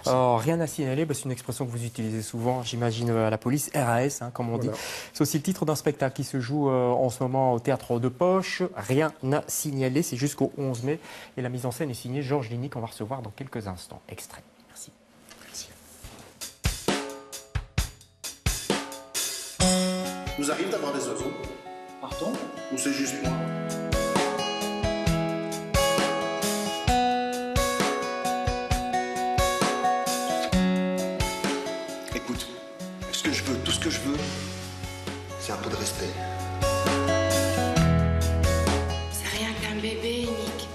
Rien à signaler, c'est une expression que vous utilisez souvent, j'imagine, à la police, RAS, comme on dit. C'est aussi le titre d'un spectacle qui se joue en ce moment au Théâtre de Poche. Rien à signaler, c'est jusqu'au 11 mai. Et la mise en scène est signée Georges Ligny, qu'on va recevoir dans quelques instants. Extrait. Merci. Merci. Nous arrive d'avoir des oiseaux. Pardon? Ou c'est juste moi? Écoute, ce que je veux, tout ce que je veux, c'est un peu de respect. C'est rien qu'un bébé, Nick.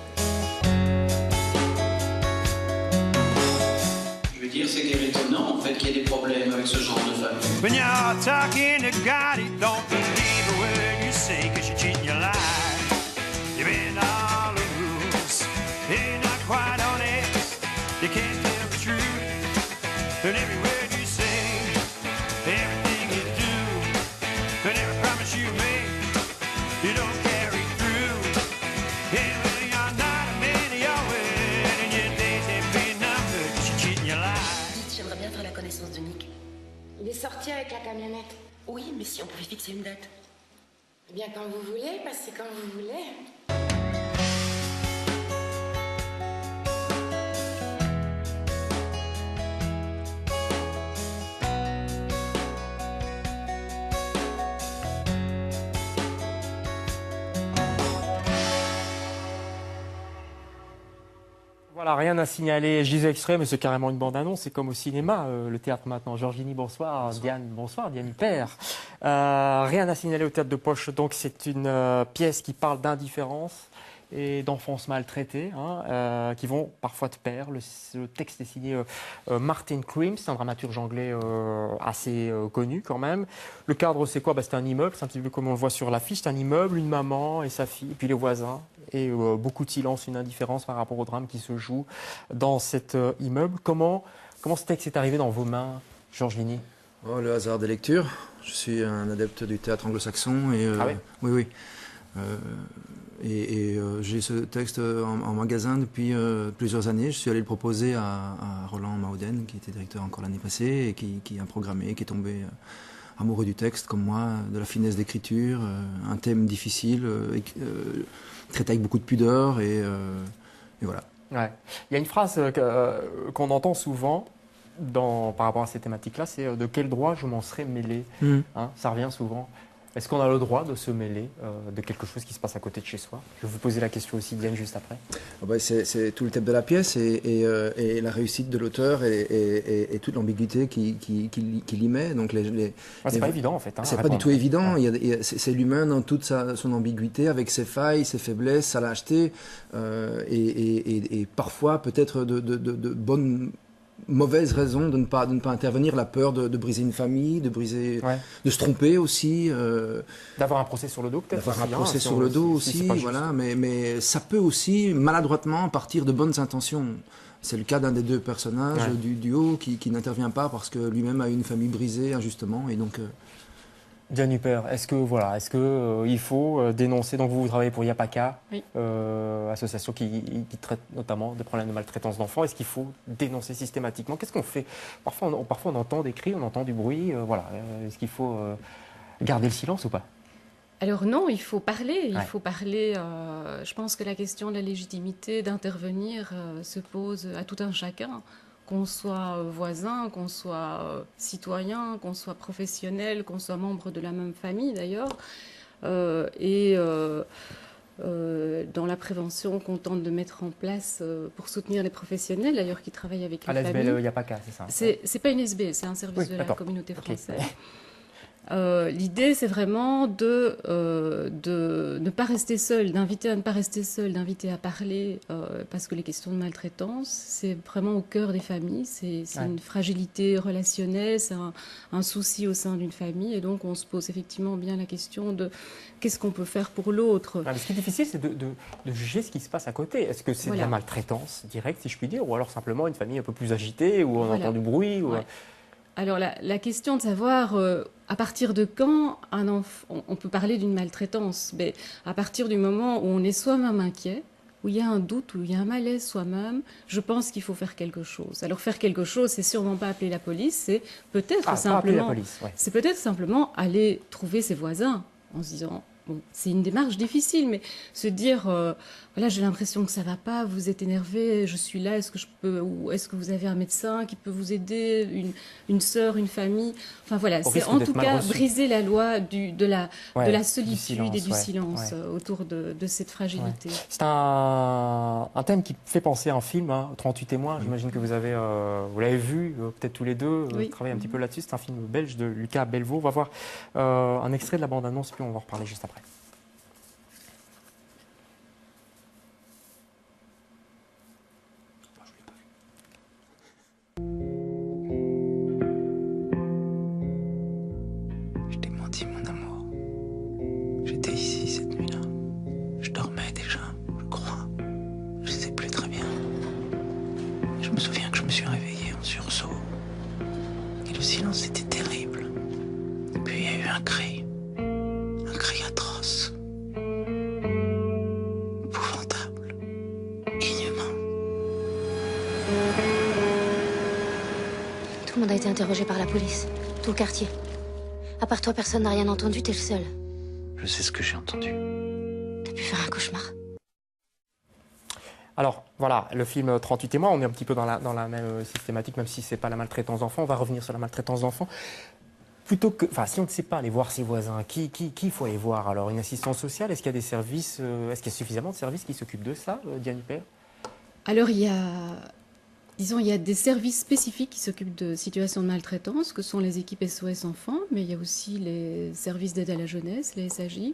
Je veux dire, c'est étonnant en fait qu'il y ait des problèmes avec ce genre de famille. When you're talking to God, he don't believe a word you say, 'cause you're cheating your life. You've been all the rules, you're not quite honest. You can't tell the truth, and every word you say, everything you do, and every promise you make, you don't carry through. Yeah, well, you're not a man of your word, and your days have been numbered, 'cause you're cheating your life. Dites, j'aimerais bien faire la connaissance de Nick. Il est sorti avec la camionnette. Oui, mais si on pouvait fixer une date. Eh bien, quand vous voulez, passez quand vous voulez. Voilà, rien à signaler. Je disais extrait, mais c'est carrément une bande-annonce. C'est comme au cinéma, le théâtre maintenant. Georges Ligny, bonsoir. Diane, bonsoir. Diane Père. Rien à signaler au Théâtre de Poche. Donc, c'est une pièce qui parle d'indifférence et d'enfance maltraitée, qui vont parfois de pair. Le texte est signé Martin Cream, c'est un dramaturge anglais assez connu quand même. Le cadre, c'est quoi? C'est un immeuble, c'est un petit peu comme on le voit sur l'affiche. C'est un immeuble, une maman et sa fille, et puis les voisins. Et beaucoup de silence, une indifférence par rapport au drame qui se joue dans cet immeuble. Comment ce texte est arrivé dans vos mains, Georges Ligny? Le hasard des lectures. Je suis un adepte du théâtre anglo-saxon. Et, oui. J'ai ce texte en magasin depuis plusieurs années. Je suis allé le proposer à Roland Mauden, qui était directeur encore l'année passée, et qui a programmé, qui est tombé amoureux du texte, comme moi, de la finesse d'écriture, un thème difficile, traité avec beaucoup de pudeur, et voilà. Ouais. Il y a une phrase qu'on entend souvent par rapport à ces thématiques-là, c'est de quel droit je m'en serais mêlé. Ça revient souvent. Est-ce qu'on a le droit de se mêler de quelque chose qui se passe à côté de chez soi? Je vais vous poser la question aussi, Diane, juste après. C'est tout le thème de la pièce et la réussite de l'auteur et toute l'ambiguïté qu'il y met. Donc c'est pas évident en fait. C'est pas du tout évident. C'est l'humain dans toute son ambiguïté, avec ses failles, ses faiblesses, sa lâcheté et parfois peut-être de bonnes mauvaise raison de ne pas intervenir, la peur de briser une famille, de se tromper aussi. D'avoir un procès sur le dos peut-être. D'avoir un procès sur le dos aussi, voilà. Mais ça peut aussi maladroitement partir de bonnes intentions. C'est le cas d'un des deux personnages du duo qui n'intervient pas parce que lui-même a une famille brisée injustement et donc. Diane Huppert, est-ce que il faut dénoncer? Donc vous travaillez pour Yapaka, oui. Association qui traite notamment des problèmes de maltraitance d'enfants. Est-ce qu'il faut dénoncer systématiquement? Qu'est-ce qu'on fait? Parfois on entend des cris, on entend du bruit. Est-ce qu'il faut garder le silence ou pas? Alors non, il faut parler. Il faut parler. Je pense que la question de la légitimité d'intervenir se pose à tout un chacun. Qu'on soit voisin, qu'on soit citoyen, qu'on soit professionnel, qu'on soit membre de la même famille d'ailleurs. Dans la prévention qu'on tente de mettre en place pour soutenir les professionnels d'ailleurs qui travaillent avec les familles. À l'ASBL Yapaka, c'est ça? C'est pas une SBL, c'est un service de la communauté française. L'idée, c'est vraiment de ne pas rester seul, d'inviter à ne pas rester seul, d'inviter à parler, parce que les questions de maltraitance, c'est vraiment au cœur des familles, c'est une fragilité relationnelle, c'est un souci au sein d'une famille, et donc on se pose effectivement bien la question de qu'est-ce qu'on peut faire pour l'autre. Ce qui est difficile, c'est de juger ce qui se passe à côté. Est-ce que c'est de la maltraitance directe, si je puis dire, ou alors simplement une famille un peu plus agitée, où on entend du bruit Alors la question de savoir à partir de quand on peut parler d'une maltraitance, mais à partir du moment où on est soi-même inquiet, où il y a un doute, où il y a un malaise soi-même, je pense qu'il faut faire quelque chose. Alors faire quelque chose, c'est sûrement pas appeler la police, c'est peut-être simplement aller trouver ses voisins en se disant... Bon, c'est une démarche difficile, mais se dire, voilà, j'ai l'impression que ça va pas, vous êtes énervé, je suis là, est-ce que je peux, ou est-ce que vous avez un médecin qui peut vous aider, une sœur, une famille, enfin voilà, c'est en tout cas briser la loi de la solitude et du silence autour de cette fragilité. Ouais. C'est un thème qui fait penser à un film, hein, 38 témoins, j'imagine que vous l'avez vu, peut-être tous les deux, travailler un petit peu là-dessus, c'est un film belge de Lucas Belvaux. On va voir un extrait de la bande-annonce, puis on va en reparler juste après. Je t'ai menti, mon amour. J'étais ici cette nuit-là. Je dormais déjà, je crois. Je sais plus très bien. Je me souviens que je me suis réveillé en sursaut. Et le silence était terrible. Et puis il y a eu un cri atroce. Épouvantable. Inhumain. Tout le monde a été interrogé par la police. Tout le quartier. À part toi, personne n'a rien entendu, t'es le seul. Je sais ce que j'ai entendu. T'as pu faire un cauchemar. Alors voilà, le film 38 témoins, on est un petit peu dans la même systématique, même si ce n'est pas la maltraitance d'enfants. On va revenir sur la maltraitance d'enfants. Plutôt que, si on ne sait pas aller voir ses voisins, qui faut aller voir? Alors, une assistance sociale, est-ce qu'il y a des services, est-ce qu'il y a suffisamment de services qui s'occupent de ça, Diane Huppert? Alors, il y a des services spécifiques qui s'occupent de situations de maltraitance, que sont les équipes SOS Enfants, mais il y a aussi les services d'aide à la jeunesse, les SAJ.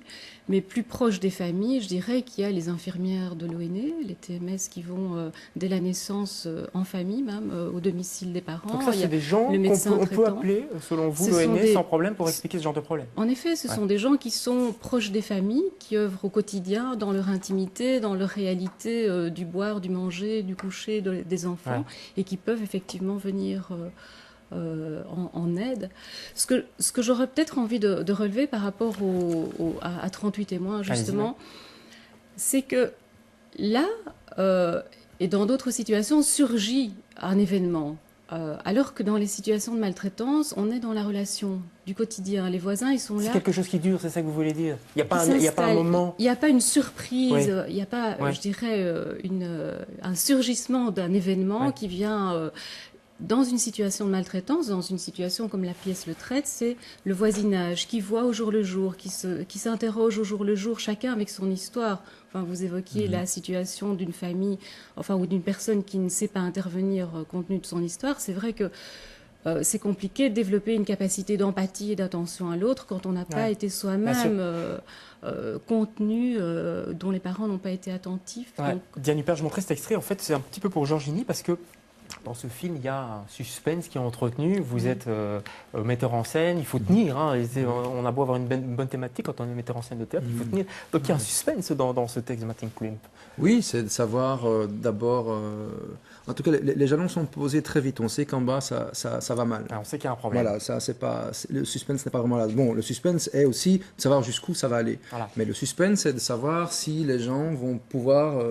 Mais plus proche des familles, je dirais qu'il y a les infirmières de l'ONE, les TMS qui vont dès la naissance en famille, même au domicile des parents. Donc ça, c'est des gens qu'on peut appeler, selon vous, l'ONE, sans problème, pour expliquer ce genre de problème? En effet, ce sont des gens qui sont proches des familles, qui œuvrent au quotidien, dans leur intimité, dans leur réalité du boire, du manger, du coucher des enfants, et qui peuvent effectivement venir en aide. Ce que j'aurais peut-être envie de relever par rapport à 38 témoins, justement, c'est que là, et dans d'autres situations, surgit un événement. Alors que dans les situations de maltraitance, on est dans la relation du quotidien. Les voisins, ils sont là. C'est quelque chose qui dure, c'est ça que vous voulez dire? Il n'y a pas un moment. Il n'y a pas une surprise, il n'y a pas, je dirais, un surgissement d'un événement qui vient dans une situation de maltraitance, dans une situation comme la pièce le traite, c'est le voisinage qui voit au jour le jour, qui s'interroge au jour le jour, chacun avec son histoire. Enfin, vous évoquiez la situation d'une famille, ou d'une personne qui ne sait pas intervenir compte tenu de son histoire. C'est vrai que c'est compliqué de développer une capacité d'empathie et d'attention à l'autre quand on n'a pas été soi-même contenu, dont les parents n'ont pas été attentifs. Donc... Diane Huppert, je montrais cet extrait. En fait, c'est un petit peu pour Georginy parce que dans ce film, il y a un suspense qui est entretenu. Vous êtes metteur en scène, il faut tenir. On a beau avoir une bonne thématique quand on est metteur en scène de théâtre, il faut tenir. Donc il y a un suspense dans ce texte de Martin Klimp. Oui, c'est de savoir d'abord... En tout cas, les jalons sont posés très vite. On sait qu'en bas, ça va mal. On sait qu'il y a un problème. Voilà, le suspense n'est pas vraiment là. Bon, le suspense est aussi de savoir jusqu'où ça va aller. Voilà. Mais le suspense, c'est de savoir si les gens vont pouvoir...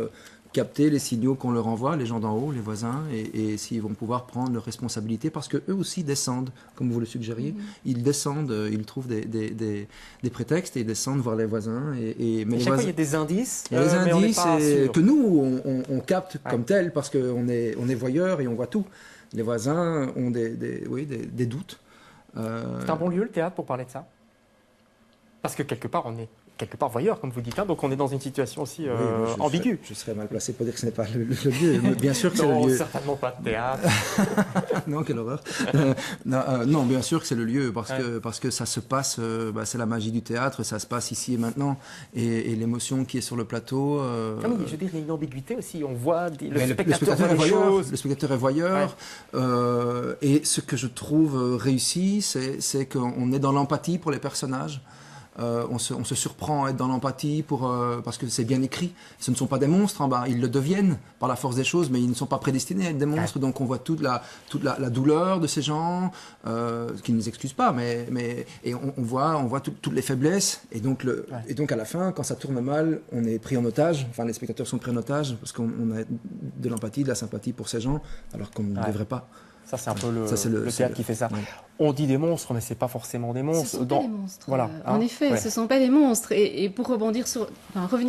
capter les signaux qu'on leur envoie, les gens d'en haut, les voisins, et s'ils vont pouvoir prendre leurs responsabilités, parce qu'eux aussi descendent, comme vous le suggériez, ils descendent, ils trouvent des prétextes, et ils descendent voir les voisins. Mais chaque fois, il y a des indices. Il y a des indices que nous, on capte comme tels, parce qu'on est voyeurs et on voit tout. Les voisins ont des doutes. C'est un bon lieu, le théâtre, pour parler de ça? Parce que quelque part, on est voyeur, comme vous dites, donc on est dans une situation aussi ambiguë. Je serais mal placé pour dire que ce n'est pas le lieu. Bien sûr que c'est le lieu. Certainement pas de théâtre. Non, quelle horreur. Non, bien sûr que c'est le lieu, parce que ça se passe, c'est la magie du théâtre, ça se passe ici et maintenant, et l'émotion qui est sur le plateau... oui, je veux dire, il y a une ambiguïté aussi, on voit le spectateur voit les choses. Le spectateur est voyeur, et ce que je trouve réussi, c'est qu'on est dans l'empathie pour les personnages. on se surprend à être dans l'empathie parce que c'est bien écrit. Ce ne sont pas des monstres, hein, ils le deviennent par la force des choses, mais ils ne sont pas prédestinés à être des monstres. Donc on voit toute la douleur de ces gens, ce qui ne les excuse pas, et on voit toutes les faiblesses. Et donc à la fin, quand ça tourne mal, on est pris en otage. Enfin, les spectateurs sont pris en otage parce qu'on a de l'empathie, de la sympathie pour ces gens, alors qu'on ne devrait pas. Ça, c'est un peu le théâtre qui fait ça. Ouais. On dit des monstres, mais ce n'est pas forcément des monstres. Ce ne sont pas des monstres. Voilà. En effet, ce ne sont pas des monstres. Et pour revenir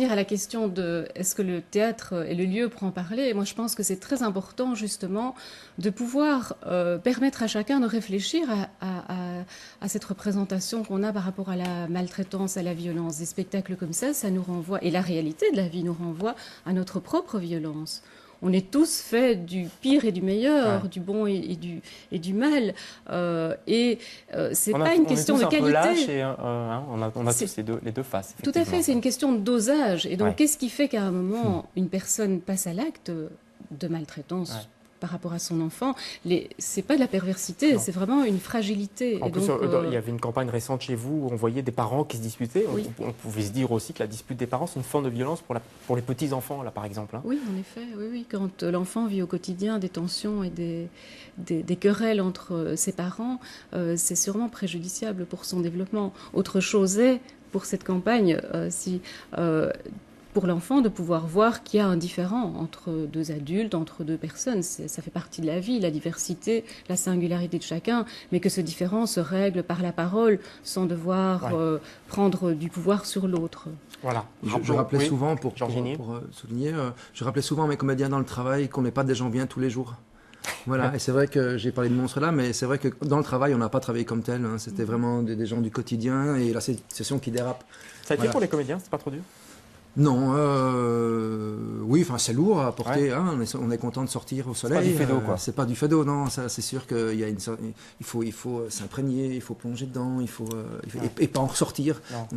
à la question de est-ce que le théâtre est le lieu pour en parler, moi je pense que c'est très important justement de pouvoir permettre à chacun de réfléchir à cette représentation qu'on a par rapport à la maltraitance, à la violence. Des spectacles comme ça nous renvoie, et la réalité de la vie nous renvoie à notre propre violence. On est tous faits du pire et du meilleur, du bon et du mal. C'est pas une question de qualité. On a tous les deux faces. Tout à fait, c'est une question de dosage. Et donc, qu'est-ce qui fait qu'à un moment, une personne passe à l'acte de maltraitance par rapport à son enfant? C'est pas de la perversité, c'est vraiment une fragilité. En plus, il y avait une campagne récente chez vous où on voyait des parents qui se disputaient. Oui. On pouvait se dire aussi que la dispute des parents, c'est une forme de violence pour les petits-enfants, là, par exemple. Hein. Oui, en effet. Oui. Quand l'enfant vit au quotidien des tensions et des querelles entre ses parents, c'est sûrement préjudiciable pour son développement. Autre chose est, pour cette campagne, pour l'enfant de pouvoir voir qu'il y a un différent entre deux adultes, entre deux personnes. Ça fait partie de la vie, la diversité, la singularité de chacun, mais que ce différent se règle par la parole sans devoir prendre du pouvoir sur l'autre. Voilà. Je rappelais souvent, pour souligner, je rappelais souvent à mes comédiens dans le travail qu'on n'est pas des gens bien tous les jours. Voilà, et c'est vrai que j'ai parlé de monstres là, mais c'est vrai que dans le travail, on n'a pas travaillé comme tel. Hein. C'était vraiment des gens du quotidien, et là, c'est une session qui dérape. Ça a été pour les comédiens, c'est pas trop dur? Non, oui, enfin c'est lourd à porter. Hein, on est content de sortir au soleil. C'est pas du fado, quoi. C'est pas du fado, non. Ça, c'est sûr qu'il y a il faut s'imprégner, il faut plonger dedans, et pas en ressortir. Non.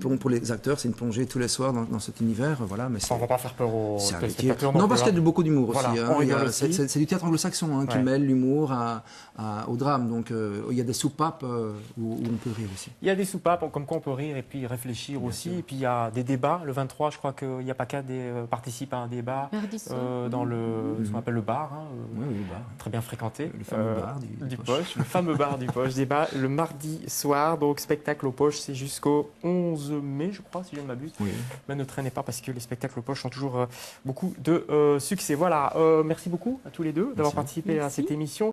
Donc pour les acteurs, c'est une plongée tous les soirs dans cet univers, voilà. Mais on va pas faire peur aux spectateurs. Non, parce qu'il y a beaucoup d'humour aussi. Voilà, hein. C'est du théâtre anglo-saxon qui mêle l'humour au drame. Donc il y a des soupapes où on peut rire aussi. Il y a des soupapes comme quoi on peut rire et puis réfléchir aussi. Et puis il y a des débats le 23. Je crois qu'il n'y a pas qu'à participer à un débat dans ce qu'on appelle le bar, le bar, très bien fréquenté. Le fameux bar du Poche. Le fameux bar du Poche. Débat le mardi soir, donc spectacle au Poche, c'est jusqu'au 11 mai, je crois, si je ne m'abuse. Oui. Mais ne traînez pas parce que les spectacles au Poche ont toujours beaucoup de succès. Voilà, merci beaucoup à tous les deux d'avoir participé à cette émission.